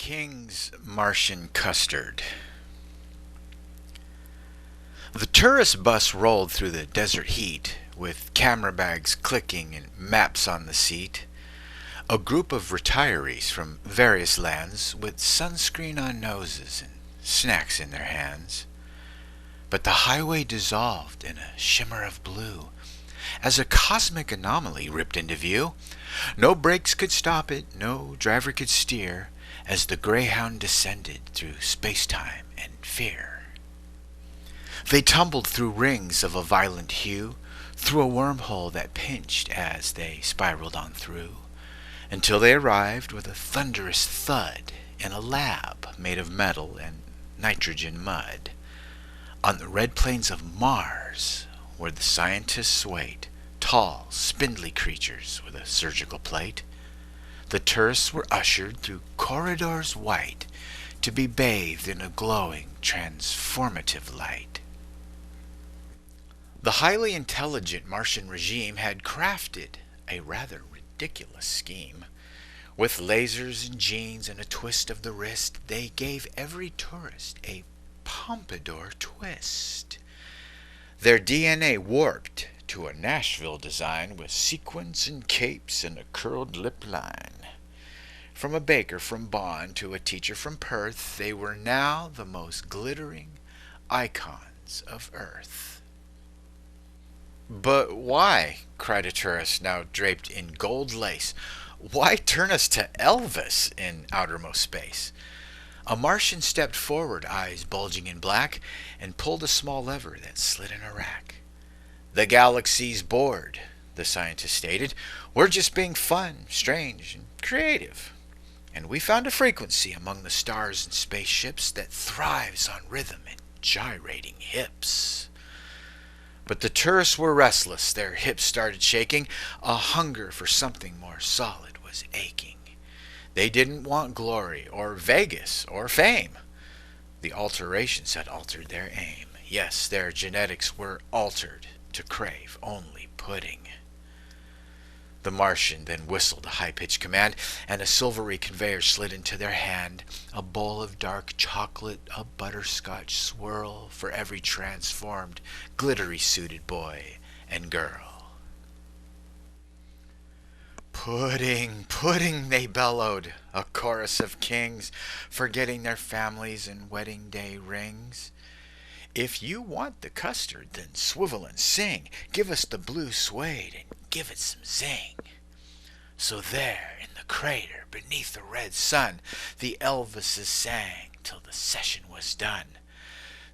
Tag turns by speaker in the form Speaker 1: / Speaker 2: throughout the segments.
Speaker 1: King's Martian Custard. The tourist bus rolled through the desert heat, with camera bags clicking and maps on the seat. A group of retirees from various lands with sunscreen on noses and snacks in their hands. But the highway dissolved in a shimmer of blue as a cosmic anomaly ripped into view. No brakes could stop it, no driver could steer, as the Greyhound descended through space-time and fear. They tumbled through rings of a violent hue, through a wormhole that pinched as they spiraled on through, until they arrived with a thunderous thud in a lab made of metal and nitrogen mud, on the red plains of Mars, where the scientists wait, tall, spindly creatures with a surgical plate. The tourists were ushered through corridors white to be bathed in a glowing, transformative light. The highly intelligent Martian regime had crafted a rather ridiculous scheme. With lasers and genes and a twist of the wrist, they gave every tourist a pompadour twist. Their DNA warped to a Nashville design with sequins and capes and a curled lip line. From a baker from Bonn to a teacher from Perth, they were now the most glittering icons of Earth. "But why?" cried a tourist now draped in gold lace. "Why turn us to Elvis in outermost space?" A Martian stepped forward, eyes bulging in black, and pulled a small lever that slid in a rack. "The galaxy's bored," the scientist stated. "We're just being fun, strange, and creative. And we found a frequency among the stars and spaceships that thrives on rhythm and gyrating hips." But the tourists were restless, their hips started shaking. A hunger for something more solid was aching. They didn't want glory, or Vegas, or fame. The alterations had altered their aim. Yes, their genetics were altered to crave only pudding. The Martian then whistled a high-pitched command, and a silvery conveyor slid into their hand, a bowl of dark chocolate, a butterscotch swirl for every transformed, glittery-suited boy and girl. "Pudding, pudding," they bellowed, a chorus of kings, forgetting their families and wedding day rings. "If you want the custard, then swivel and sing. Give us the blue suede and give it some zing." So there, in the crater, beneath the red sun, the Elvises sang till the session was done.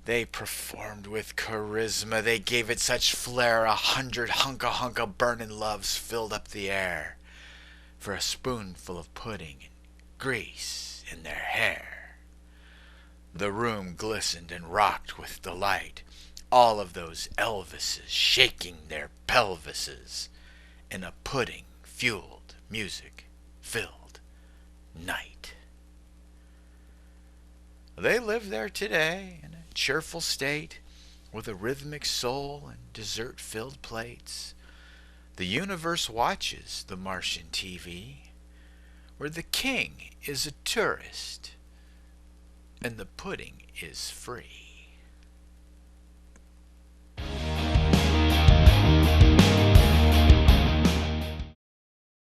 Speaker 1: They performed with charisma, they gave it such flair, 100 hunka burnin' loves filled up the air. For a spoonful of pudding and grease in their hair. The room glistened and rocked with delight, all of those Elvises shaking their pelvises in a pudding-fueled, music-filled night. They live there today in a cheerful state, with a rhythmic soul and dessert-filled plates. The universe watches the Martian TV, where the king is a tourist and the pudding is free.